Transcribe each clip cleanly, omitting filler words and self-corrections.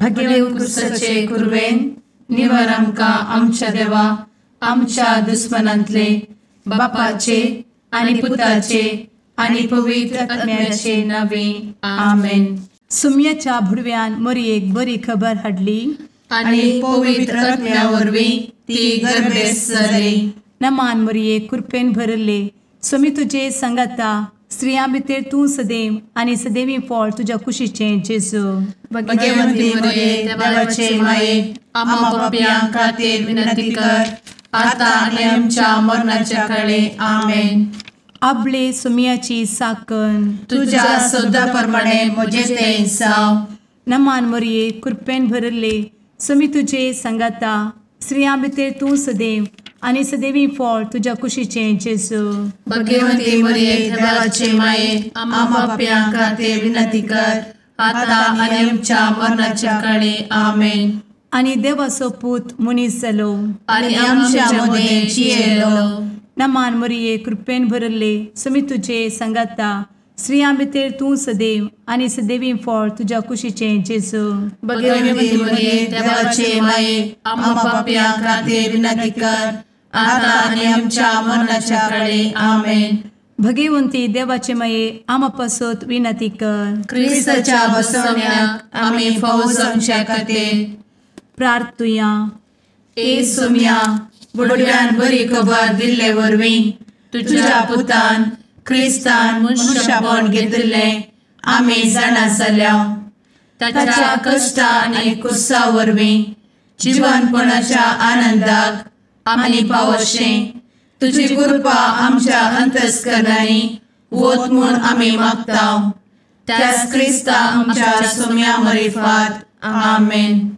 भगे उत्कृष्टाचे कुर्वेन निवार आमकां आमच्या देवा आमच्या दुस्मनांतले बापाचे आनी पुताचे आनी पवित्र आत्म्याचे नावे आमेन. सुम्याच्या भुडव्यान मरयेक बरी खबर हाडली आनी पवित्र आत्म्या वरवीं ती गर्भेस जाली. नमान मरयेक कृपेन भरले सुमी तुजे संगता स्त्रियां भितर तूं सदैव आनी सदैवी फळ तुज्या कुशीचें जेजू. भगवंती मरिये देवाचे माये आम्हा पाप्यां खातीर विनंती कर आता आनी आमच्या मरणाच्या काळी आमेन. आपले सुमयाची साकन तुझ्या सोदा प्रमाणे म्हजे तें जाव. नमान मरये कृपेन भरले सुमी तुजे संगता स्त्रियां भितर तूं सदैव आनी सदैवी फळ तुज्या कुशीचें जेजू. भगवंती मरिये देवाचे माये आम्हा पाप्यां खातीर विनंती कर आता आनी आमच्या मरणाच्या काळी आमेन. आनी देवाचो पूत मनीस जालो आनी आमच्या मदीं जियेलो. नमान मरये कृपेन भरले सुमी तुजे संगता स्त्रियां भितर तूं सदैव आनी सदैवी फळ तुज्या कुशीचें जेजू. भगवंती मरिये देवाचे माये आम्हा पाप्यां खातीर विनंती कर आता आनी आमच्या मरणाच्या काळी आमेन. भगवंती देवाचे माये आमा पासत विनंती कर. क्रिस्ताच्या बसवण्याक आमी फावो जावच्या खातीर प्रार्थुया. ए सुम्या बुडव्यान बरी खबर दिल्ले वरवीं तुज्या पुतान क्रिस्तान मनशापण घेतिल्लें आमी जाणा जाल्या. ताच्या कश्टा आनी कुसा वरवीं जिवनपणाच्या आनंदाक आमी पावशें तुजी कृपा आमच्या अंतस्करणांनी वत म्हूण आमी मागतांव. त्याच क्रिस्ता आमच्या सुम्या मरिफात आमेन.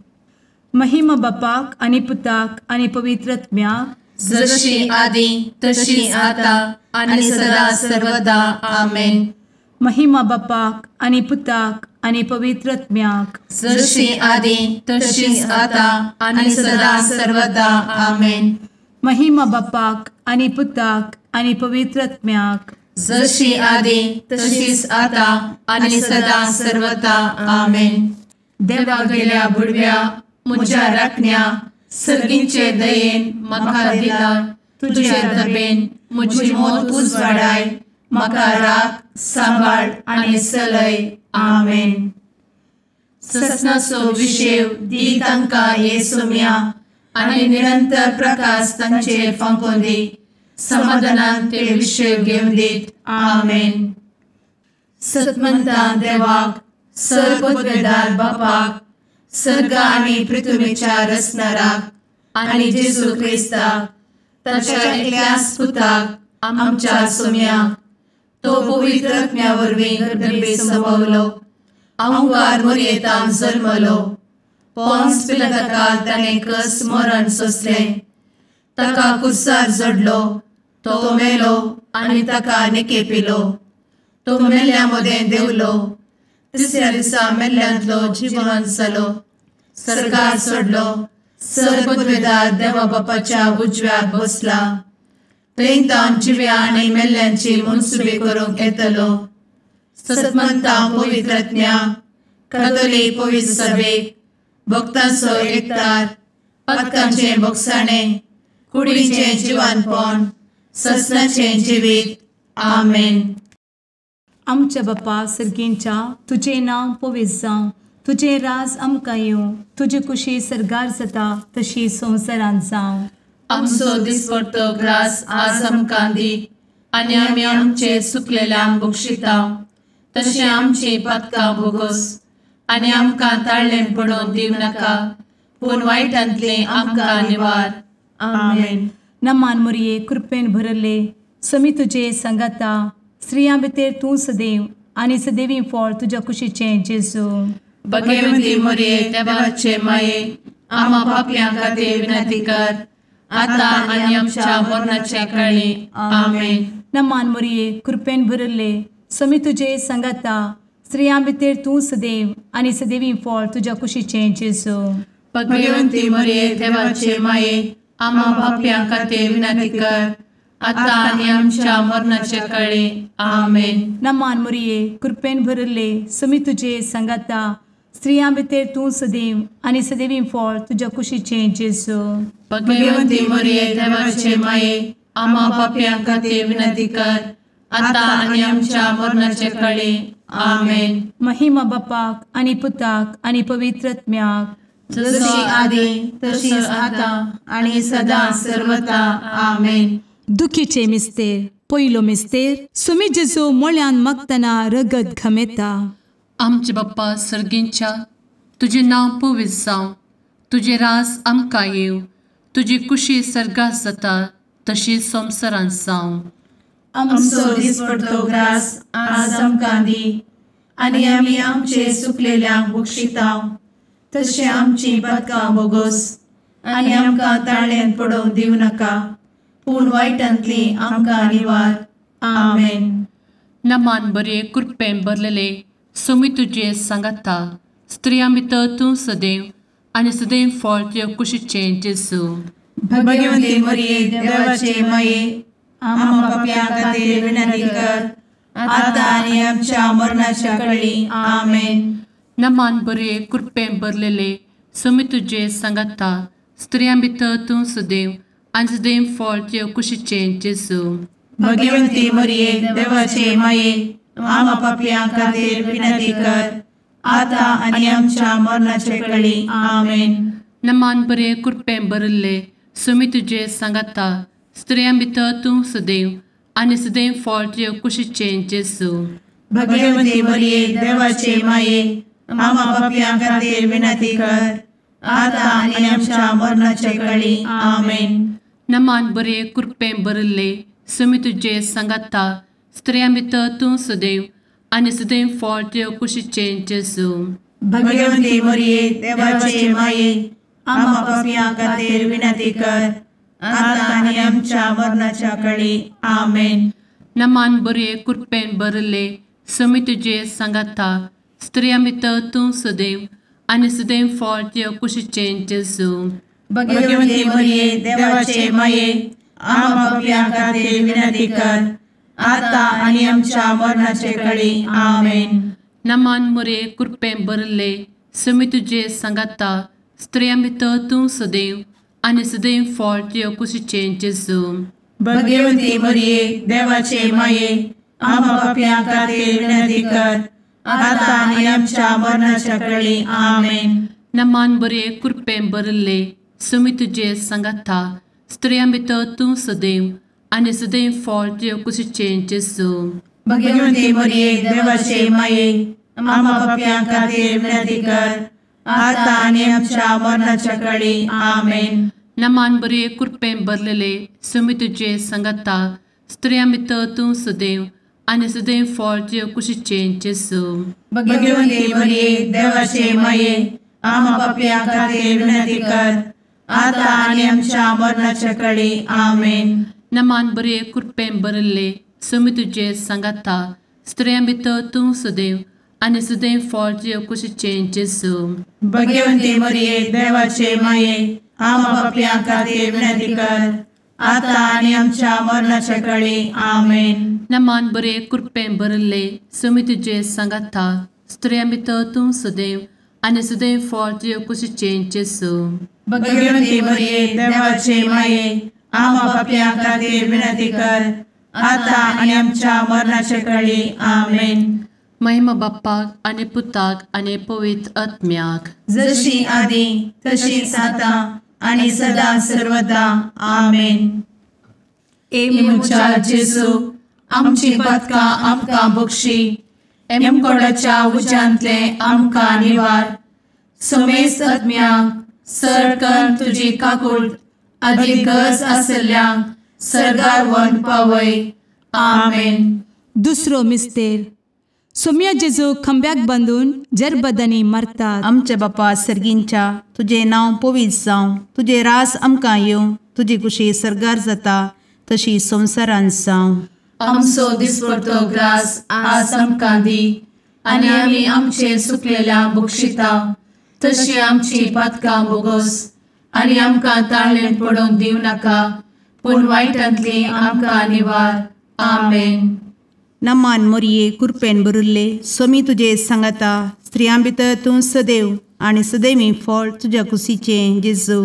महिमा बापाक आनी पुताक आनी पवित्र आत्म्याक जशी आदी तशी आता आनी सदा सर्वदा आमेन. महिमा बापाक आनी पुताक आनी पवित्र आत्म्याक जशी आदी तशीच आता आनी सदा सर्वदा आमेन. महिमा बापाक आनी पुताक आनी पवित्र आत्म्याक जशी आदी तशीच आता आनी सदा सर्वदा आमेन. देवा गेल्या बुडव्या म्हज्या राखण्या सर्गींचे दयेन म्हाका दिला तुजे दबेन म्हजी मोत उजवाडाय म्हाका राख सांबाळ आनी चलय आमेन. ससनाचो विशेव दी तांकां ये सुम्या आनी निरंतर प्रकाश तांचेर फांकून दी. समाधानान ते विशेव घेवन दीत आमेन. सतमंता देवाक सर्वपदवेदार बापाक सर्ग आनी पृथ्वीच्या रचणाराक आनी जेजू क्रिस्ताक ताच्या एकल्याच पुताक आमच्या सुम्याक तो पवित्र आत्म्या वरवीं गर्भे संभवलो. अंगार मरयेंत जल्मलो. पोन्स पिलाताका ताणें कस मरण सोंसलें. ताका कुर्सार जडलो. तो मेलो आनी ताका निकेपिलो. तो मेल्ल्या मदें देंवलो. तिसऱ्या दिसा मेल्ल्यांतलो जिवंत जालो. सर्गार चडलो. सर्वपदवेदार देवा बापाच्या उजव्याक बसला. थंय जिव्या आनी मेल्ल्यांची मनसुबे करूंक येतलो. सतमंता पवित्र आत्म्या कातोलीक पवित्र सभेक भक्तांचो एकठार पातकांचें भोगसाणें कुडीचें जिवनपण ससनाचें जिवीत आमेन. आमच्या बापा सर्गींच्या तुजें नांव पवित्र जावं. तुजें राज आमकां येवं. तुजी कुशी सर्गार जाता तशी संवसारांत जावं. आमचो दिसपडटो ग्रास आज आमकां दी आनी आमी आमचे चुकलेल्यांक बक्षितांव. तशें आमची पातकां भोगोस आनी आमकां ताळ्ळें पडोवन दिवं नाका पूण वायटांतले आमकां निवार आमेन. नमान मरये कृपेन भरले समी तुजे संगता स्त्रियां भितर तूं सदैव आनी सदैवी फळ तुज्या कुशीचें जेजू. भगवंती मरिये देवाचे माये आम्हा पाप्यां खातीर विनंती कर आता आनी आमच्या मरणाच्या काळी आमेन. नमान मरये कृपेन भरले समी तुजे संगता स्त्रियां भितर तूं सदैव आनी सदैवी फळ तुज्या कुशीचें जेजू. भगवंती मरिये देवाचे माये आम्हा पाप्यां खातीर विनंती कर आता आनी आमच्या मरणाच्या काळी आमेन. नमान मरये कृपेन भरले समी तुजे संगता स्त्रियां भितर तूं सदैव आनी सदैवी फळ तुज्या कुशीचें जेजू. भगवंती मरिये देवाचे माये, आम्हा पाप्यां खातीर विनंती कर, आता आनी आमच्या मरणाचे काळी. आमेन. महिमा बापाक आनी पुताक आनी पवित्र आत्म्याक, जशी आदी तशीच आता आणि सदा सर्वदा. आमेन. दुखीचे मिस्तेर. पयलो मिस्तेर. सुमी जेजू मळ्यान मागतना रगत घामेता. आमचे बाप्पा सर्गींच्या, तुझे नाव पवित्र जावं, तुझे राज आमकां येव, तुजी कुशी सर्गात जाता तशी संवसारांत जावं. आमचो दिसपडटो ग्रास आज आमकां दी, आनी आमी आमचे सुकलेल्यांक बक्षितांव, तशें आमची पातकां बोगोस आनी आमकां ताळ्यान पडोवंक दिवं नाका, पूण वायटांतली आमकां निवार. आमेन. नमान बरे कृपेन भरलेले सुमी तुजे सांगाता, स्त्रियां भितर तूं सदैव आनी सदैव फळ तुज्या कुशीचें जेजू. भगवंती मरिये देवाचे माये, आम्हा पाप्यां खातीर विनंती कर, आता आनी आमच्या मरणाच्या काळी. आमेन. नमान बरे कृपेन भरलेले सुमी तुजे सांगाता, स्त्रियां भितर तूं सदैव आनी सदैव फळ तुज्या कुशीचें जेजू. भगवंती मरिये देवाचे माये, आम्हा पाप्यां खातीर विनंती कर, आता आनी आमच्या मरणाचे काळी. आमेन. नमान बरे कृपेन भरले सुमी तुजे सांगाता, स्त्रियां भितर तूं सदैव आनी सदैव फळ तुज्या कुशीचें जेजू. भगवंती मरिये देवाचे माये, आम्हा पाप्यां खातीर विनंती कर, आता आनी आमच्या मरणाचे काळी. आमेन. नमान बरे कृपेन भरले सुमी तुजे सांगाता, स्त्रियां भितर तूं सदैव आनी सदैव फळ तुज्या कुशीचें जेजू. भगवंती मरिये देवाचे माये, आम्हा पाप्यां खातीर विनंती कर, आता आनी आमच्या मरणाच्या काळी. आमेन. नमान बरे कृपेन भरले सुमी तुजे सांगाता, स्त्रियां भितर तूं सदैव आनी सदैव फळ तुज्या कुशीचें जेजू. भगवंती मरिये देवाचे माये, आम्हा पाप्यां खातीर विनंती कर, आता आनी आमच्या मरणाचे काळी. आमेन. नमान बरे कृपेन भरले सुमी तुजे सांगाता, स्त्रियां भितर तूं सदैव आनी सदैव फळ तुज्या कुशीचें जेजू. भगवंती मरिये देवाचे माये, आम्हा पाप्यां खातीर विनंती कर, आता आनी आमच्या मरणाच्या काळी. आमेन. नमान बरे कृपेन भरले सुमी तुजे सांगाता, स्त्रियां भितर तूं सदैव आनी सदैव फळ तुज्या कुशीचें जेजू. भगवंती मरिये देवाचे माये, आम्हा पाप्यां खातीर विनंती कर, आता आनी आमच्या मरणाच्या काळी. आमेन. नमान बरे कृपेन भरलेले सुमी तुजे सांगाता, स्त्रियां भितर तूं सदैव आनी सदैव फळ तुज्या कुशीचें जेजू. भगवंती मरिये देवाचे माये, आम्हा पाप्यां खातीर विनंती कर, आता आनी आमच्या मरणाच्या काळी. आमेन. नमान बरे कृपेन भरले सुमी तुजे सांगाता, स्त्रियां भितर तूं सदैव आनी सदैव फळ तुज्या कुशीचें जेजू. भगवंती मरिये देवाचे माये, आम्हा पाप्यां खातीर विनंती कर, आता आनी आमच्या मरणाच्या काळी. आमेन. नमान बरे कृपेन भरले सुमी तुजे सांगाता, स्त्रियां भितर तूं सदैव आनी सदैव फळ तुज्या कुशीचें जेजू. भगवंती मरिये देवाचे माये, आम्हा पाप्यां खातीर विनंती कर, आता आनी आमच्या मरणाच्या काळी. आमेन. महिमा बाप्पाक आनी पुताक आनी पवित्र आत्म्याक, जशी आदी तशीच आता आणि सदा सर्वदा. आमेन. एमच्या जेजू, आमची पातकां आमकां बक्षी, एमकोडाच्या उज्यांतले आमकां निवार. समेस्त आत्म्यांक सरकन तुजी काकूट, आदी गरज आसल्ल्यांक सर्गार व्हरून पावय. आमेन. दुसरो मिस्तेर. सोम्या जेजू खंब्याक बांदून जरबदानी मारतात. आमचे बापा सर्गींच्या, तुझे नाव पवित्र जावं, तुझे रास आमकां येवं, तुजी कुशी सर्गार जाता तशी संवसारांत जावं. आमचो दिसपडटो ग्रास आज आमकां दी, आनी आमी आमचे सुकलेल्यांक बक्षितांव, तशी आमची पातकां बोगोस आनी आमकां ताळ्यान पडोवंक दिवं नाका, पूण वायटांतली आमकां निवार. आमेन. नमान मोरये कृपेन बरुल्ले सोमी तुझे सांगता स्त्रियां भितर तूं सदैव आणि सदैवी फळ तुझ्या कुशीचे जेजू.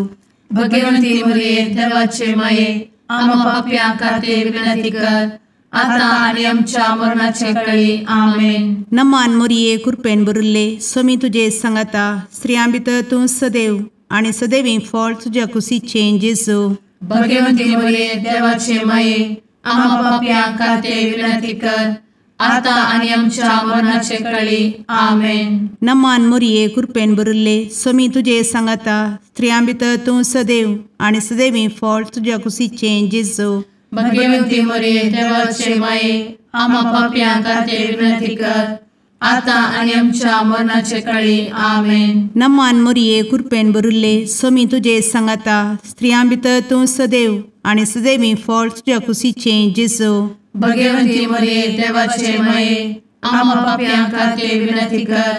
भगवंती मरिये देवाचे माये आम्हा पाप्यां खातीर विनंती कर आता आणि आमच्या मरणाचे काळी आमेन. नमान मोरये कृपेन बरुल्ले सोमी तुझे सांगता स्त्रियां भितर तूं सदैव आणि सदैवी फळ तुझ्या कुशीचे जेजू. भगवंती मरिये देवाचे माये आम्हा पाप्यां खातीर विनंती कर आता आणि आमच्या मरणाचे काळी आमेन. नमान मोरये कृपेन बरुल्ले सोमी तुझे सांगता स्त्रियां भितर तूं सदैव आणि सदैवी फळ तुझ्या कुशीचे जेजू. भगवंती मरिये देवाचे माये आम्हा पाप्यां खातीर विनंती कर आता आणि आमच्या मरणाचे काळी आमेन. नमान मोरये कृपेन बरुल्ले सोमी तुझे सांगता स्त्रियां भितर तूं सदैव आणि सदैवी फळ तुझ्या कुशीचे जेजू. भगवंती मरिये देवाचे माये आम्हा पाप्यां खातीर विनंती कर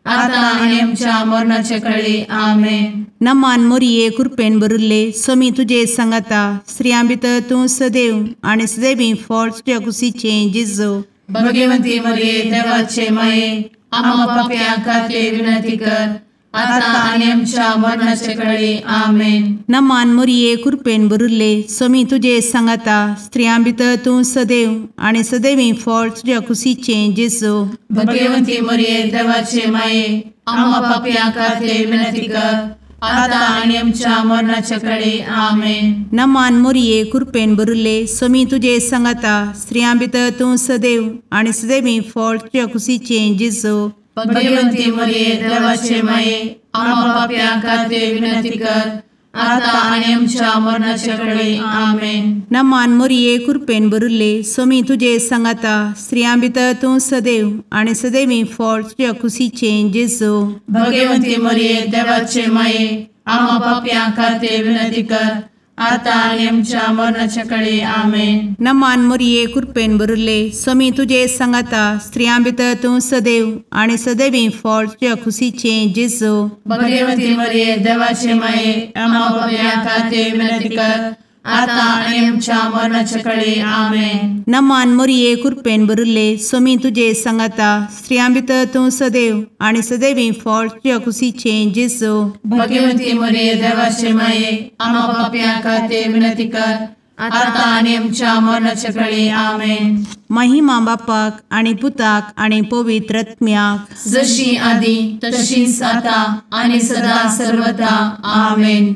आता आणि आमच्या मरणाचे काळी आमेन. नमान मोरये कृपेन बरुल्ले सोमी तुझे सांगता स्त्रियां भितर तूं सदैव आणि सदैवी फळ तुझ्या कुशीचे जेजू. भगवंती मरिये देवाचे माये आम्हा पाप्यां खातीर विनंती कर आता आणि आमच्या मरणाचे काळी आमेन. नमान मोरये कृपेन बरुल्ले सोमी तुझे सांगता स्त्रियां भितर तूं सदैव आणि सदैवी फळ तुझ्या कुशीचे जेजू. भगवंती मरिये देवाचे माये आम्हा पाप्यां खातीर विनंती कर आता आणि आमच्या मरणाचे काळी आमेन. नमान मोरये कृपेन बरुल्ले सोमी तुझे सांगता स्त्रियां भितर तूं सदैव आणि सदैवी फळ तुझ्या कुशीचे जेजू. भगवंती मरिये देवाचे माये आम्हा पाप्यां खातीर विनंती कर आता आणि आमच्या मरणाचे काळी आमेन. नमान मोरये कृपेन बरुल्ले सोमी तुझे सांगता स्त्रियां भितर तूं सदैव आणि सदैवी फळ तुझ्या कुशीचे जेजू. भगवंती मरिये देवाचे माये आम्हा पाप्यां खातीर विनंती कर आता आणि आमच्या मरणाच्या काळी आमेन. नमान मोरये कृपेन बरुल्ले सोमी तुझे सांगता स्त्रियां भितर तूं सदैव आणि सदैवी फळ तुझ्या कुशीचे जेजू. भगवंती मरिये देवाचे माये आम्हा पाप्यां खातीर विनंती कर आता आणि आमच्या मरणाच्या काळी आमेन. नमान मोरये कृपेन बरुल्ले सोमी तुझे सांगता स्त्रियां भितर तूं सदैव आणि सदैवी फळ तुझ्या कुशीचे जेजू. भगवंती मरिये देवाचे माये आम्हा पाप्यां खातीर विनंती कर आता आणि आमच्या मरणाच्या काळी आमेन. महिमा बापाक आणि पुताक आणि पवित्र आत्म्याक जशी आधी तशीच आता आणि सदा सर्वदा आमेन.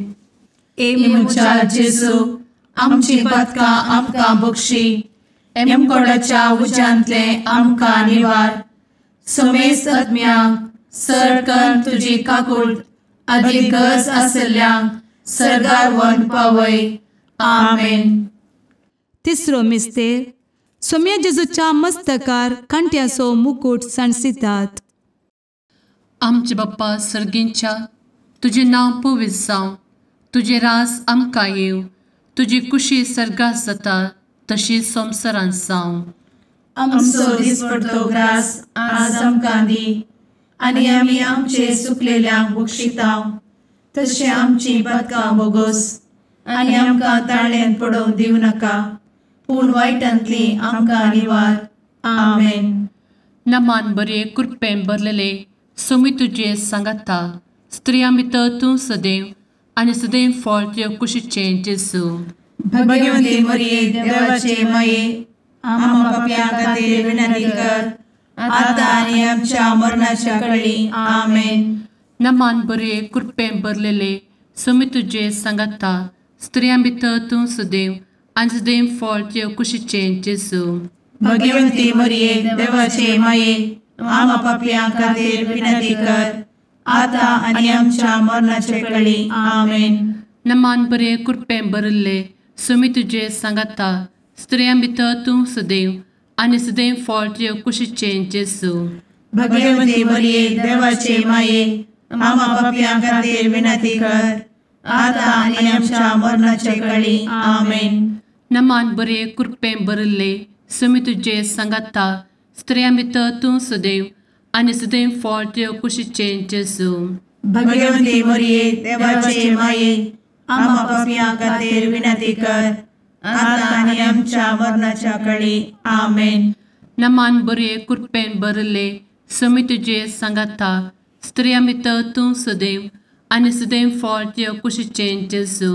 मुचा जेजू आमची पदका आमकां बक्षी एमकोडाच्या उज्यांतले आमकां निवार. समेस्त आत्म्यांक सडकन तुजी काकूट अधिक गरज आसल्ल्यांक सर्गार व्हरून पावय. आमेन. तिसरो मिस्तेर सोम्या जेजूच्या मस्तकार कांट्याचो मुकुट सणसितात. आमचे बाप्पा सर्गींच्या तुझे नांव पवित्र जावं, तुझे रास आमकां येव, तुजी कुशी सर्गास जाता तशी संवसारांत जावं. आमचो दिसपडटो ग्रास आज आमकां दी आनी आमी आमचे सुकलेल्यांक बक्षिताव. तशें आमची पदकां बोगोस आनी आमकां ताळ्यान पडोवंक दिवं नाका, पूण वायटांतली आमकां निवार. आमेन. नमान बरे कृपेन भरलेले सोमी तुजे सांगता स्त्रियां भितर तूं सदैव आनी सदैव फळ तुज्या कुशीचे जेजू. भगवंती मरिये देवाचे माये आम्हा पाप्यां खातीर विनंती कर आता आनी आमच्या मरणाच्या काळी आमेन. नमान बरे कृपेन भरलेले सोमी तुजे सांगता स्त्रियां भितर तूं सदैव आनी सदैव फळ तुज्या कुशीचे जेजू. भगवंती मरिये देवाचे माये आम्हा पाप्यां खातीर विनंती कर आता आनी आमच्या मरणाचे काळी आमेन. नमान बरे कृपेन भरले सोमी तुजे सांगता स्त्रियां भितर तूं सदैव आनी सदैव फळ तुज्या कुशीचे जेजू. भगवंती मरिये देवाचे माये आम्हा पाप्यां खातीर विनंती कर आता आनी आमच्या मरणाचे काळी आमेन. नमान बरे कृपेन भरले सोमी तुजे सांगता स्त्रियां भितर तूं सदैव आनी सदैव फळ तुज्या कुशीचे जेजू. भगवंती मरिये देवाचे माये आम्हा पाप्यां खातीर विनंती कर आता आनी आमच्या मरणाच्या काळी आमेन. नमान बरे कृपेन भरले समी तुझे सांगाता स्त्रिया भितर तूं सदैव आनी सदैव फळ तुझ्या कुशीचें जेजू.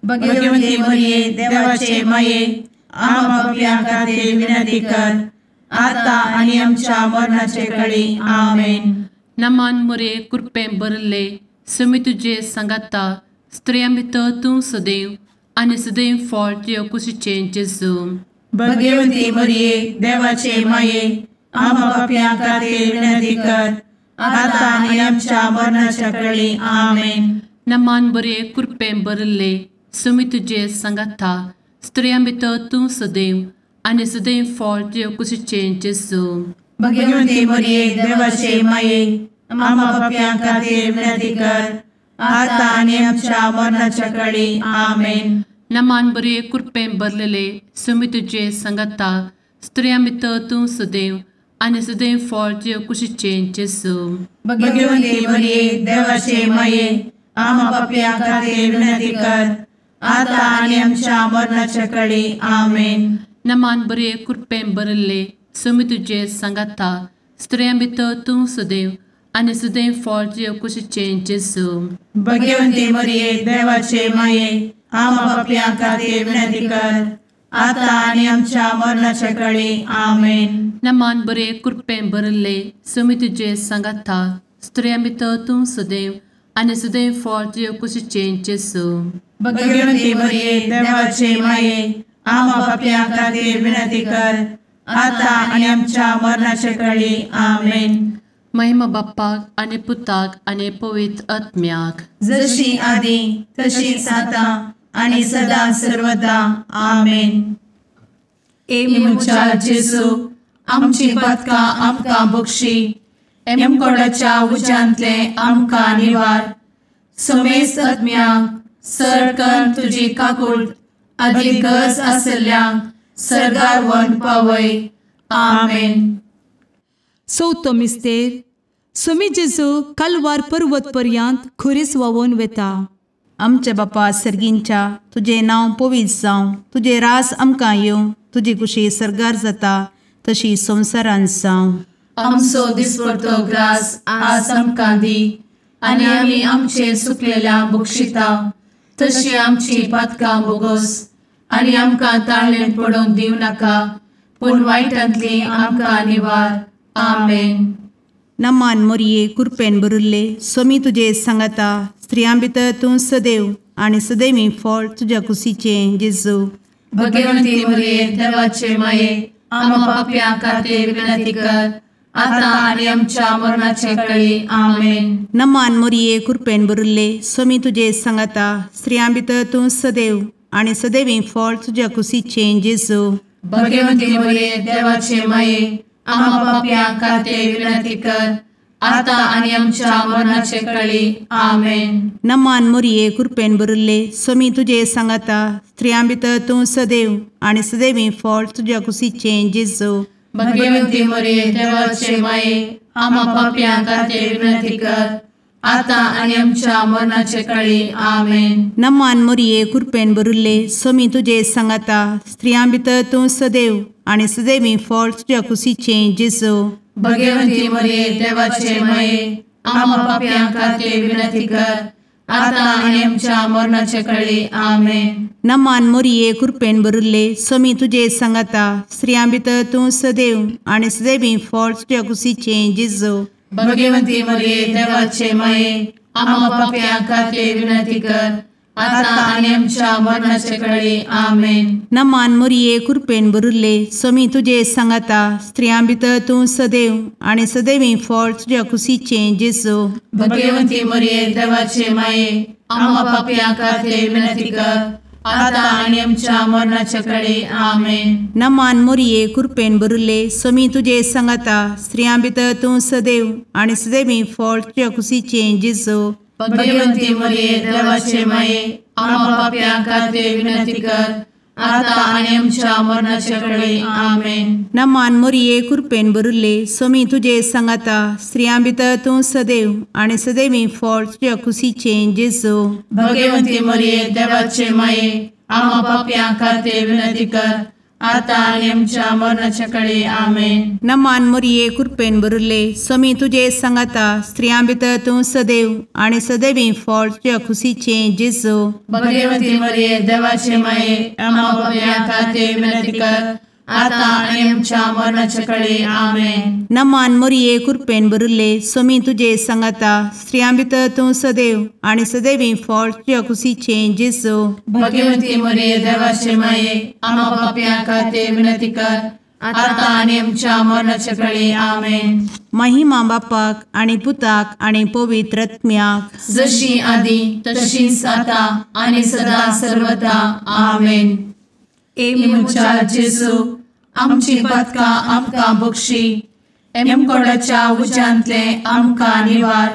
भगवंती मरिये देवाचे माये आम्हा पापियां खातीर विनंती कर आता आणि आमच्या मरणाचे काळी आमेन. नमान मरे कृपेन भरले समी तुझे सांगाता स्त्रिया भितर तूं सदैव आनी सदैव फळ तुझ्या कुशीचें जेजू. भगवंती मरिये देवाचे माये आम्हा पापियां खातीर विनंती कर आता आणि आमच्या मरणाच्या काळी आमेन. नमान बरे कृपेन भरले समी तुझे सांगाता स्त्रिया भितर तूं सदैव आनी सदैव फळ तुझ्या कुशीचें जेजू. भगवंती मरिये देवाचे माये आम्हा पापियां खातीर विनंती कर आता आणि आमच्या मरणाच्या काळी आमेन. नमान बरे कृपेन भरलेले समी तुझे सांगाता स्त्रिया भितर तूं सदैव आनी सदैव फळ तुझ्या कुशीचें जेजू. भगवंती मरिये देवाचे माये आम्हा पापियां खातीर विनंती कर आता आणि आमच्या मरणाच्या काळी आमेन. नमान बरे कृपेन भरले समी तुझे सांगाता स्त्रिया भितर तूं सदैव आनी सदैव फळ तुझ्या कुशीचें जेजू. भगवंती मरिये देवाचे माये आम्हा पापियां खातीर विनंती कर आता आणि आमच्या मरणाच्या काळी आमेन. नमान बरे कृपेन भरले समी तुझे सांगाता स्त्रिया भितर तूं सदैव आनी सदैव फळ तुझ्या कुशीचें जेजू. भगवंती मरिये देवाचे माये आम्हा पापियां खातीर विनंती कर आता आणि आमच्या मरणाच्या काळी आमेन. महिमा बाप्पाक आनी पुताक आनी पवित्र आत्म्याक जशी आदी तशीच आता आणि सदा सर्वदा आमेन. मुचा जेजू आमची पदकां आमकां बक्षी एमकोडाच्या उज्यांतले आमकां निवार. समेस्त आत्म्यांक सडकन तुजी काकूट अधिक गरज आसल्ल्यांक सरगार व्हरून पावय. आमेन. चवथो मिस्तेर समी जेजू कलवार पर्वत पर्यंत खुरीस वावून वेता. आमचे बापा सर्गींच्या तुझे नांव पवित्र जावं, तुझे रास आमकां येवं, तुजी कुशी सरगार जाता तशी संवसारांत जावं. आमचो दिसपडटो ग्रास आज आमकां दी आनी आमी आमचे सुकलेल्यांक बक्षिता तशी आमची पातकां बोगोस आनी आमकां ताळ्ळेन पडोवंक दिवं नाका पूण वायटांतली आमकां निवार. आमेन. नमान मरिये कृपेन भरले समी तुझे सांगाता स्त्रियां भितर तूं सदैव आनी सदैवी फळ तुझ्या कुशीचें जेजू. भगवंती मरिये देवाचे माये आम्हा पापियां खातीर विनंती कर आता आणि आमच्या मरणाचे काळी आमेन. नमान मरिये कृपेन भरले समी तुझे सांगाता स्त्रियां भितर तूं सदैव आनी सदैवी फळ तुझ्या कुशीचें जेजू. भगवंती मरिये देवाचे माये आम्हा पापियां खातीर विनंती कर आता आणि आमच्या मरणाचे काळी आमेन. नमान मरिये कृपेन भरले समी तुझे सांगाता स्त्रियां भितर तूं सदैव आनी सदैवी फळ तुझ्या कुशीचें जेजू. भगवंती मरिये देवाचे माये आम्हा पापियां खातीर विनंती कर आता आणि आमच्या मरणाचे काळी आमेन. नमान मरिये कृपेन भरले समी तुझे सांगाता स्त्रियां भितर तूं सदैव आनी सदैवी फळ तुझ्या कुशीचें जेजू. भगवंती मरिये देवाचे माये आम्हा पापियां खातीर विनंती कर आता आणि आमच्या मरणाचे काळी आमेन. नमान मरिये कृपेन भरले समी तुझे सांगाता स्त्रियां भितर तूं सदैव आनी सदैवी फळ तुझ्या कुशीचें जेजू. भगवंती मरिये देवाचे माये आम्हा पापियां खातीर विनंती कर आता आणि आमच्या मरणाचे काळी आमेन. नमान मरिये कृपेन भरले समी तुझे सांगाता स्त्रियां भितर तूं सदैव आनी सदैवी फळ तुझ्या कुशीचें जेजू. भगवंती मरिये देवाचे माये आम्हा पापियां खातीर विनंती कर आता आणि आमच्या मरणाचे काळी आमेन. नमान मरिये कृपेन भरले समी तुझे सांगाता स्त्रियां भितर तूं सदैव आनी सदैवी फळ तुझ्या कुशीचें जेजू. भगवंती मरिये देवाचे माये आम्हा पापियां खातीर विनंती कर आता आणि आमच्या मरणाचे काळी आमेन. नमान मरिये कृपेन भरले समी तुझे सांगाता स्त्रियां भितर तूं सदैव आनी सदैवी फळ तुझ्या कुशीचें जेजू. भगवंती मरिये देवाचे माये आम्हा पापियां खातीर विनंती कर आता आणि आमच्या मरणाच्या काळी आमेन. नमान मोरये कृपेन बरुले स्वामी तुझे सांगाता स्त्रियां भितर तूं सदैव आणि सदैवी फळ तुझ्या खुशीचे जेजू. भगवती मरिये देवाचे माये आम्हा पाप्यां खातीर विनंती कर, आता आणि आमच्या मरणाच्या काळी आमेन. नमान मोरये कृपेन बरुले स्वामी तुझे सांगाता स्त्रियां भितर तूं सदैव आणि सदैवी फळ तुझ्या खुशीचे जेजू. भगवती मरिये देवाचे माये आम्हा पाप्यां खातीर विनंती कर, आता आणि आमच्या मरणाच्या काळी आमेन. महिमा बापाक आणि पुताक आणि पवित्र आत्म्याक, जशी आधी तशीच आता आणि सदा सर्वदा आमेन. इमुच्या जेजू आमची पदका आमकां बक्षी, एमकोडाच्या उज्यांतले आमकां निवार.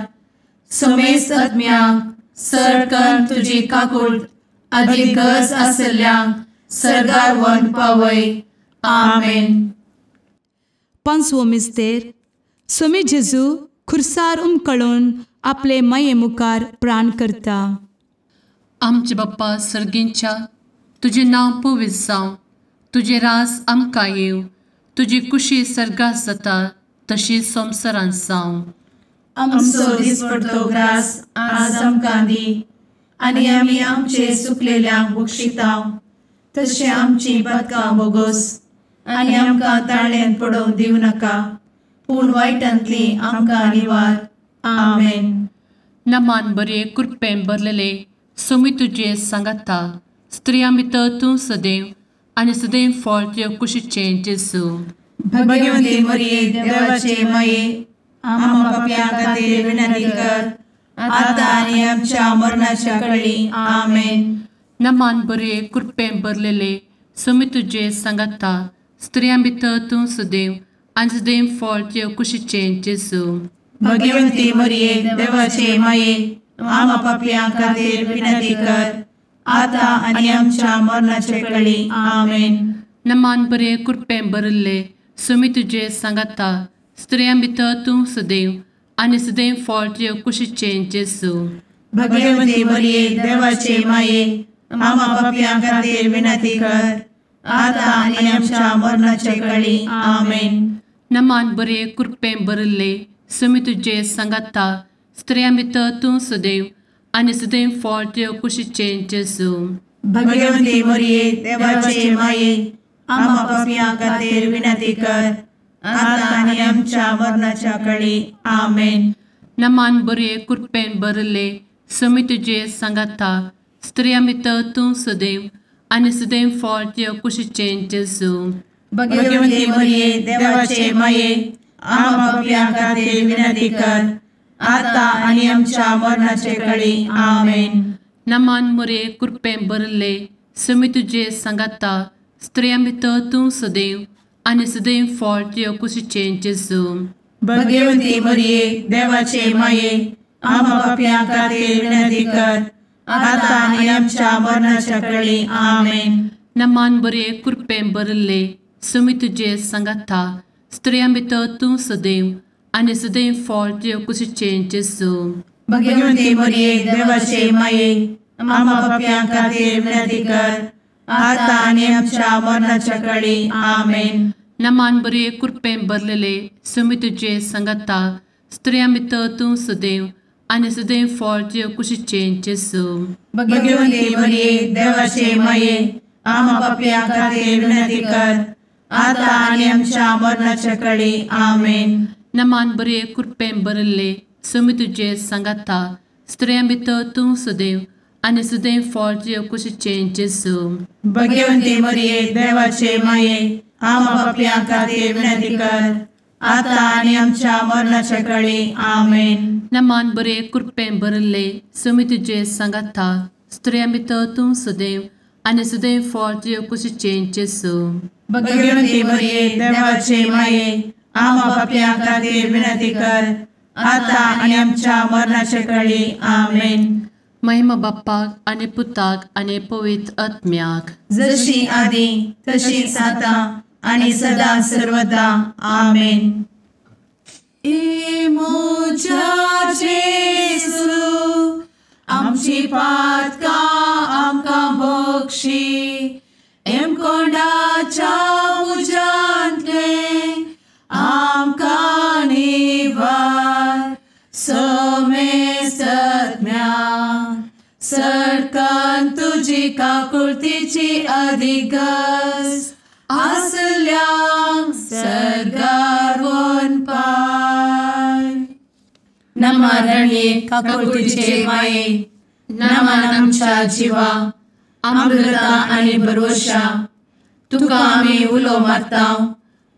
समेस्त आत्म्यांक सरकन तुजी काकूट अधिक गरज आसल्ल्यांक सरगार वन पावय. आमेन. पांचवो मिस्तेर. स्वामी जेजू खुर्सार उमकळून आपले माये मुखार प्राण करता. आमचे बाप्पा सर्गींच्या तुझे नांव पवित्र जावं, तुझे राज आमकां येव, तुजी कुशी सर्गास जाता तशी संवसारांत जावं. आमचो दिसपडटो ग्रास आज आमकां दी, आनी आमी आमचे सुकलेल्यांक बक्षितांव. तशें आमची पदकां बोगोस आनी आमकां ताळ्यान पडोवंक दिवं नाका, पूण वायटांतली आमकां निवार. आमेन. नमान बरे कृपेन भरलेले स्वामी तुझे सांगाता स्त्रियां भितर तूं सदैव आणि सदैव फळ तुझ्या कुशीचे जेजू. भगवती मरिये देवाचे माये आम्हा पाप्यां खातीर विनंती कर, आता आनी आमच्या मरणाच्या काळी आमेन. नमान बरे कृपेन भरलेले स्वामी तुझे सांगाता स्त्रियां भितर तूं सदैव आणि सदैव फळ तुझ्या कुशीचे जेजू. भगवती मरिये देवाचे माये आम्हा पाप्यां खातीर विनंती कर, आता आनी आमच्या मरणाच्या काळी आमेन. नमान बरे कृपेन भरले स्वामी तुझे सांगाता स्त्रियां भितर तूं सदैव आणि सदैव फळ तुझ्या कुशीचे जेजू. भगवती मरिये देवाचे माये आम्हा पाप्यां खातीर विनंती कर, आता आनी आमच्या मरणाच्या काळी आमेन. नमान बरे कृपेन भरले स्वामी तुझे सांगाता स्त्रियां भितर तूं सदैव आणि सदैव फळ तुझ्या कुशीचे जेजू. भगवती मरिये देवाचे माये आम्हा पाप्यां खातीर विनंती कर, आता आनी आमच्या मरणाच्या काळी आमेन. नमान बरे कृपेन भरले स्वामी तुझे सांगाता स्त्रियां भितर तूं सदैव आणि सदैव फळ तुझ्या कुशीचे जेजू. भगवती मरिये देवाचे माये आम्हा पाप्यां खातीर विनंती कर, आता आनी आमच्या मरणाच्या काळी आमेन. नमान बरे कृपेन भरले स्वामी तुझे सांगाता स्त्रियां भितर तूं सदैव आणि सदैव फळ तुझ्या कुशीचे जेजू. भगवती मरिये देवाचे माये आम्हा पाप्यां खातीर विनंती कर, आता आनी आमच्या मरणाच्या काळी आमेन. नमान बरे कृपेन भरले स्वामी तुझे सांगाता स्त्रियां भितर तूं सदैव आणि सदैव फळ तुझ्या कुशीचे जेजू. भगवती मरिये देवाचे माये आम्हा पाप्यां खातीर विनंती कर, आता आनी आमच्या मरणाच्या काळी आमेन. नमान बरे कृपेन भरलेले स्वामी तुझे सांगाता स्त्रियां भितर तूं सदैव आणि सदैव फळ तुझ्या कुशीचे जेजू. भगवती मरिये देवाचे माये आम्हा पाप्यां खातीर विनंती कर, आता आनी आमच्या मरणाच्या काळी आमेन. नमान बरे कृपेन भरले स्वामी तुझे सांगाता स्त्रियां भितर तूं सदैव आणि सदैव फळ तुझ्या कुशीचे जेजू. भगवती मरिये देवाचे माये आम्हा पाप्यां खातीर विनंती कर, आता आनी आमच्या मरणाच्या काळी आमेन. नमान बरे कृपेन भरले स्वामी तुझे सांगाता स्त्रियां भितर तूं सदैव आणि सदैव फळ तुझ्या कुशीचे जेजू. भगवती मरिये देवाचे माये आम्हा पाप्यां खातीर विनंती कर, आता आनी आमच्या मरणाच्या काळी आमेन. महिमा बाप्पाक आणि पुताक आणि पवित्र आत्म्याक, जशी आधी तशीच आता आणि सदा सर्वदा आमेन. इमुच्या जेजू आमची पातकां आमकां बक्षी, एमकोंडाच्या तुजी काकुळतीची अधिगस आसल्यांक सरगार वन पाय. नमारणे काकुळतीचे माये नमान आमच्या जिवा अमृता आनी भरवशा तुका आमी उलो मारताव.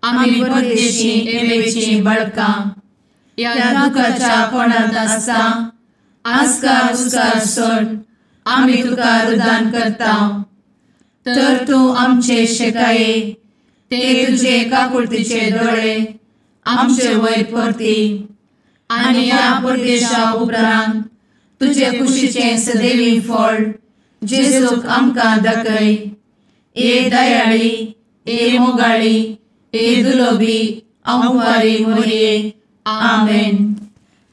आमी परदेशी येवेची बळकां या दुखाच्या कोणात आसता आस्कार उस्कार सोड आमी तुका रुदान करताव. तर तूं आमचे शेकाये ते तुजे काकुळतीचे दोळे आमचे वयर परती आनी या परदेशा उपरांत तुजे कुशीचे सदैवी फळ जेजूक आमकां दाखय. ए दयाळी ए मोगाळी ए दुलोबी अंवारी मोरये. आमेन.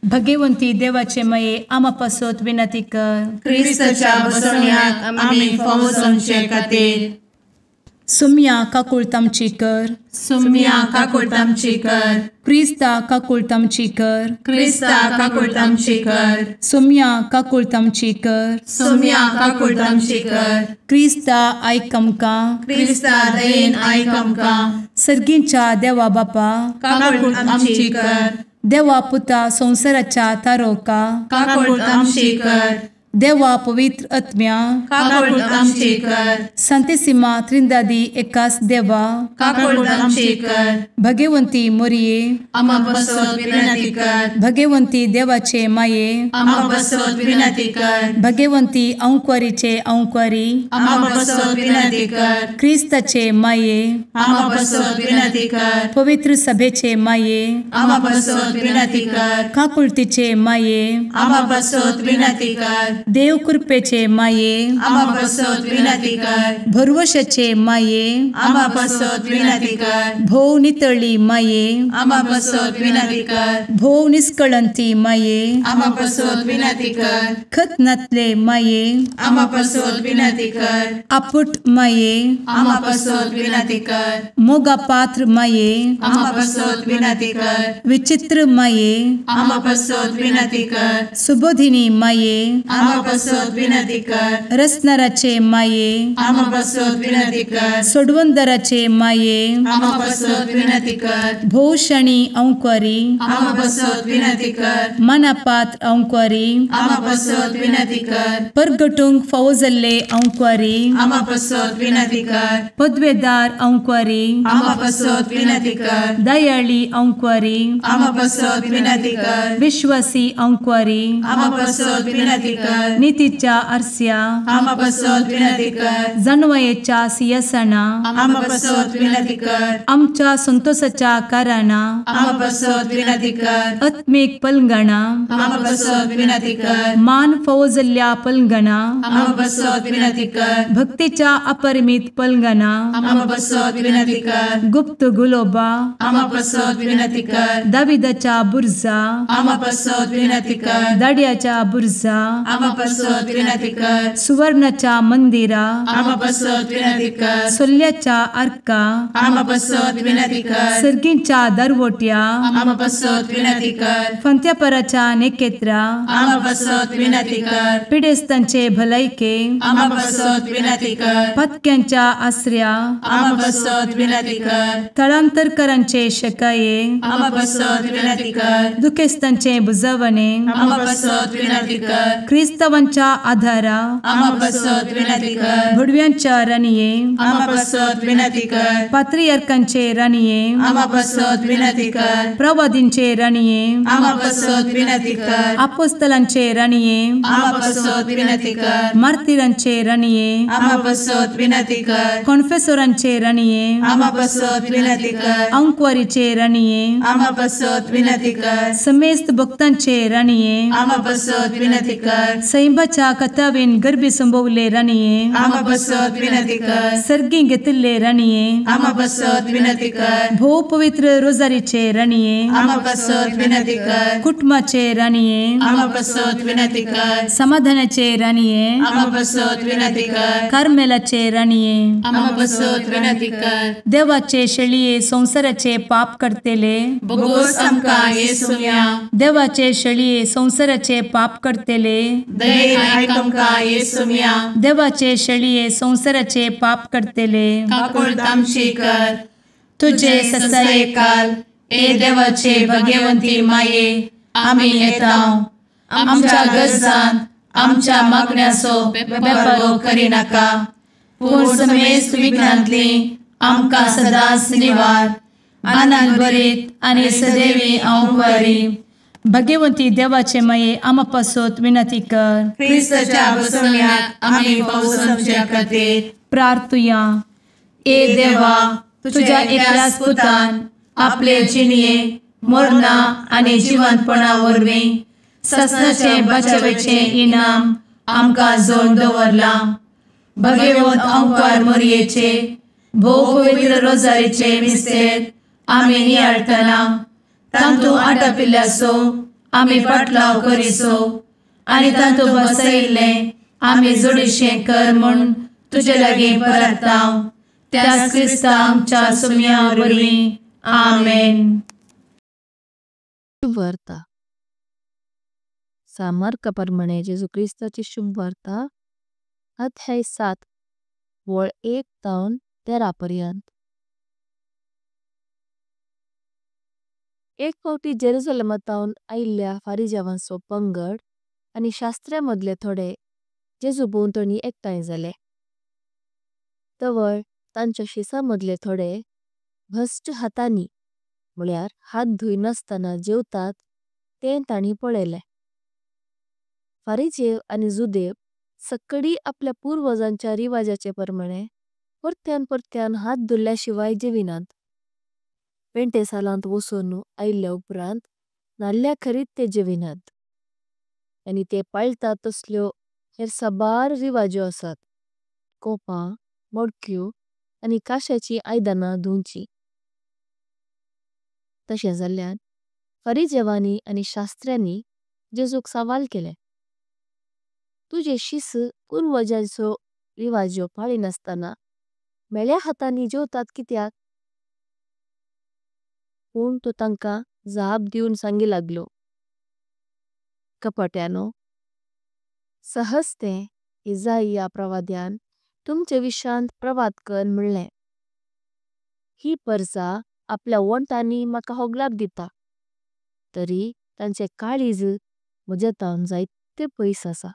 भगवंती देवाचे मये आमा पासत विनंती कर. क्रिस्ताच्या बसवण्याक आमी फावोसमचे खातीर सुम्या काकुळतामची कर. सुम्या काकुळतामची कर. क्रिस्ता काकुळतामची कर. क्रिस्ता काकुळतामची कर. सुम्या काकुळतामची कर. सुम्या काकुळतामची कर. क्रिस्ता आयक आमकां. क्रिस्ता दयेन आयक आमकां. सर्गींच्या देवा बापा काकुळतामची कर. देवा पुता संसाराच्या तारोका काकुळतामची कर. देवा पवित्र आत्म्या काकुळतामची कर. सांतेसिमा त्रिंदादी एकाच देवा काकुळतामची कर. भगवंती मोरये आमा बसवत विनंती कर. भगवंती देवाचे माये आमा बसवत विनंती कर. भगवंती अंक्वारीचे अंक्वारी आमा बसवत विनंती कर. क्रिस्ताचे माये आमा बसवत विनंती कर. पवित्र सभेचे माये आमा बसवत विनंती कर. काकुळतीचे माये आमा बसवत विनंती कर. देव कृपेचे माये आमा बसवत विनंती कर. भरवशाचे माये आमा बसवत विनंती कर. भोव नितळी माये आमा बसवत विनंती कर. भोव निष्कळंती माये आमा बसवत विनंती कर. खतनातले माये आमा बसवत विनंती कर. आपुट माये आमा बसवत विनंती कर. मोगा पात्र माये आमा बसवत विनंती कर. विचित्र माये आमा बसवत विनंती कर. सुबोधिनी माये आमा बसवत विनंती कर. रसनाराचे माये आमा बसवत विनंती कर. सोडवंदराचे माये आमा बसवत विनंती कर. भोवशणी अंक्वारी आमा बसवत विनंती कर. मनापात्र अंक्वारी आमा बसवत विनंती कर. परगटूंक फावो जाल्ले अंक्वारी आमा बसवत विनंती कर. पदवेदार अंक्वारी आमा बसवत विनंती कर. दयाळी अंक्वारी आमा बसवत विनंती कर. विश्वासी अंक्वारी आमा बसवत विनंती कर. नीतीच्या आरस्या आमा बसवत विनंती कर. जाणवायेच्या सिंहासना आमा बसवत विनंती कर. आमच्या संतोषाच्या कारणा आमा बसवत विनंती कर. आत्मिक पलंगणा आमा बसवत विनंती कर. मान फावो जाल्ल्या पलंगणा आमा बसवत विनंती कर. भक्तीच्या अपरिमित पलंगणा आमा बसवत विनंती कर. गुप्त गुलोबा आमा बसवत विनंती कर. दाविदाच्या बुरजा आमा बसवत विनंती कर. दाड्याच्या बुरजा आमा बसवत विनंती कर. सुवर्णाच्या मंदिरा आमा बसवत विनंती कर. सोल्ल्याच्या अर्का आमा बसवत विनंती कर. सर्गींच्या दरवोट्या आमा बसवत विनंती कर. फंत्यापराच्या नेकेत्रा आमा बसवत विनंती कर. पिडेस्तांचे भलायके आमा बसवत विनंती कर. पथक्यांच्या आसऱ्या आमा बसवत विनंती कर. तळांतरकरांचे शकाये आमा बसवत विनंती कर. दुखेस्तांचे बुजावणे आमा बसवत विनंती कर. क्रिस्तवांच्या आधारा आमा बसवत विनंती कर. भडव्यांच्या राणीये आमा बसवत विनंती कर. पात्रियार्कांचे राणीये आमा बसवत विनंती कर. प्रवादींचे राणीये आमा बसवत विनंती कर. अपोस्तलांचे राणीये आमा बसवत विनंती कर. मार्तिरांचे राणीये आमा बसवत विनंती कर. कॉन्फेसोरांचे राणीये आमा बसवत विनंती कर. अंक्वारीचे राणीये आमा बसवत विनंती कर. समेस्त भक्तांचे राणीये आमा बसवत विनंती कर. सैंबाच्या कथावेन गर्भी संभवले राणीये आमा बसवत विनंती कर. सर्गी घेतले राणीये आमा बसवत विनंती कर. भोव पवित्र रोजारीचे राणीये आमा बसवत विनंती कर. कुटुंबाचे राणीये आमा बसवत विनंती कर. समाधानाचे राणीये आमा बसवत विनंती कर. कार्मेलाचे राणीये आमा बसवत विनंती कर. देवाचे शेळिये संसाराचे पाप करतेले बगोस आमकां येसुया. देवाचे शेळिये संसाराचे पाप करतेले दये आयक आमकां येसू म्या देवाचे शेळये संवसाराचे पाप करतेले काकूळ तामशी कर तुझे ससाये काल ए देवाचे भगवंती माये आमी येताव आमच्या गरजांत आमच्या मागण्याचो बेपारो करी नाका पूण समेस्त विघ्नांतली आमकां सदांच निवार आनंद बरीत आनी सदैवी औंकवारी भगवंती देवाचे माये आमा पासत विनंती कर क्रिस्ताच्या बसवण्यात आमी पावसाच्या खातीर प्रार्थुया ए देवा तुझ्या एकल्याच पुतान आपले जिणये मरणा आनी जिवंतपणा वरवीं ससनाचे बचावेचे इनाम आमकां जोड दवरला भगवंत औंकार मोरयेचे भोव पवित्र रोजारीचे मिस्तेर आमी नियाळटना तांतू आटापिल्ल्यासो आमी पाटलाव करिसो आनी तांतू बसयिल्ले आमी जोडिशें कर म्हूण तुजे लागीं परताव त्याच क्रिस्ता आमच्या सुम्या वरवीं आमेन. शुभ वार्ता सामर्कप्रमाणे जेजू क्रिस्ताची शुभ वार्ता अध्याय 7 वळ 1 तावन 13 पर्यंत. एक फावटी जेरुसलेमांतावन आयिल्ल्या फारिजावांचो पंगड आनी शास्त्र्यां मदले थोडे जेजू भोंवतणी एकठांय जाले. तवळ तांच्या शिसां मदले थोडे भ्रश्ट हातांनी म्हळ्यार हात धुय नासतना जेवतात तें तांणी पळयलें. फारिजेव आनी जुदेव सक्कडी आपल्या पुर्वजांच्या रिवाजाचे प्रमाणे परत्यान परत्यान हात धुल्ल्या शिवाय जेविनात. पेंटेसालांत वचून आयिल्ल्या उपरांत नाल्ल्या खरीत ते जेविनात. आनी ते पाळतात तसल्यो हेर साबार रिवाजो आसात. कोपां मडक्यो आनी काश्याची आयदनां धुवची. तशें जाल्ल्यान फारिजेवांनी आनी शास्त्र्यांनी जेजूक सवाल केले, तुझे शिस पुर्वजांचो रिवाजो पाळिनासतना मेल्या हातांनी जेवतात कित्याक? पूण तो तांकां जाप दिवन सांगी लागलो, कपट्यानो, सहज तें इसाइया प्रवाद्यान तुमचे विशांत प्रवाद कर म्हणलें. ही परजा आपल्या वंटांनी म्हाका होगलाप दिता, तरी तांचे काळीज म्हजेतावन जायते पयस आसा.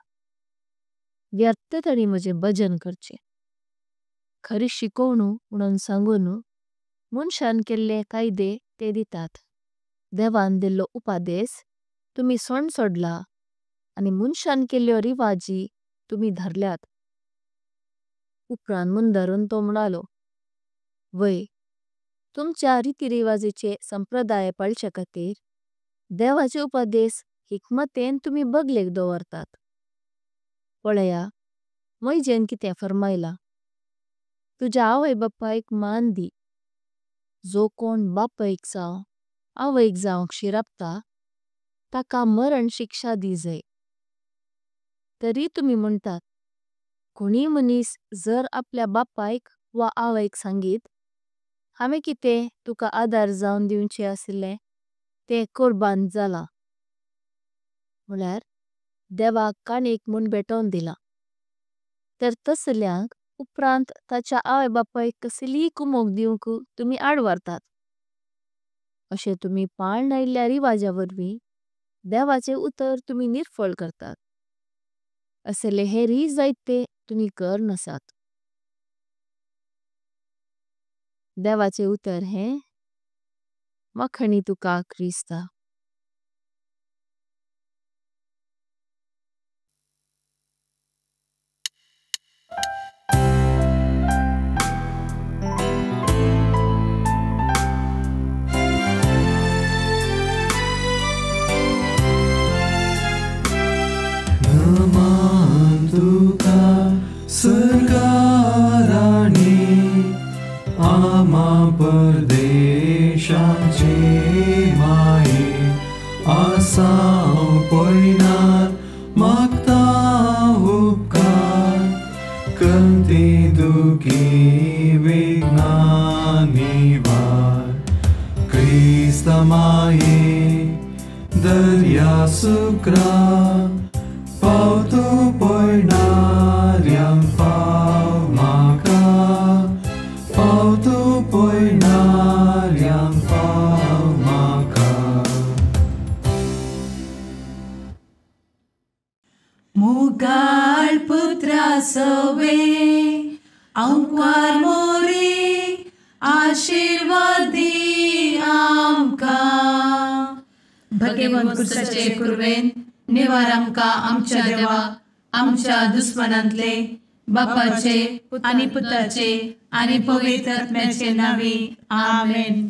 व्यर्थ तांणी म्हजे भजन करचे. खरी शिकवणू म्हणून सांगून मनशान केल्ले कायदे ते दितात. देवान दिल्लो उपादेश तुमी सण सोडला आनी मनशान केल्ल्यो रिवाजी तुमी धरल्यात. उपरांत मुंदरून तो म्हणालो, वय तुमच्या रीतिरिवाजीचे संप्रदाय पाळचे खातीर देवाचे उपादेश हिकमतेन तुमी बगलेक दवरतात. पळया, मोइजेन कितें फरमायला, तुझ्या आवय बापायक मान दी. जो कोण बापायक जावं आवयक जावंक शिरापता ताका मरण शिक्षा दी जाय. तरी तुमी म्हणतात, कोणी मनीस जर आपल्या बापायक वा आवयक सांगीत, हांवें कितें तुका आदार जावन दिवचे आसले तें कुर्बान जाला, म्हळ्यार देवाक काणीक म्हूण भेटोवन दिला, तर तसल्यांक उपरांत ताच्या आवय बापायक कसलीय कुमोक दिवंक तुमी आड व्हरतात. अशें तुमी पाळन आयिल्ल्या रिवाजा वरवीं देवाचे उतर तुमी निर्फळ करतात. असले हेरी जायते तुमी कर नसात. देवाचे उतर हें, मखणी तुका क्रिस्ता. नमन तुका सरकाराणी आमा परदेशाचे माये आसां पयनार मागता उपकार कंती दुखी विघ्नांनी वार क्रिस्ता माये दर्या सुक्रा पाव तूं पळयणाऱ्यांक पाव म्हाका पाव तूं पळयणाऱ्यांक पाव म्हाका मुगाळ पुत्रा सवे अंकार मोरी आशीर्वाद दी आमकां भगवंत कुर्साचे कुरवेन निवार आमकां आमच्या देवा आमच्या दुस्मनांतले बापाचे आनी पुताचे आनी पवित्र आत्म्याचे नावी आमेन.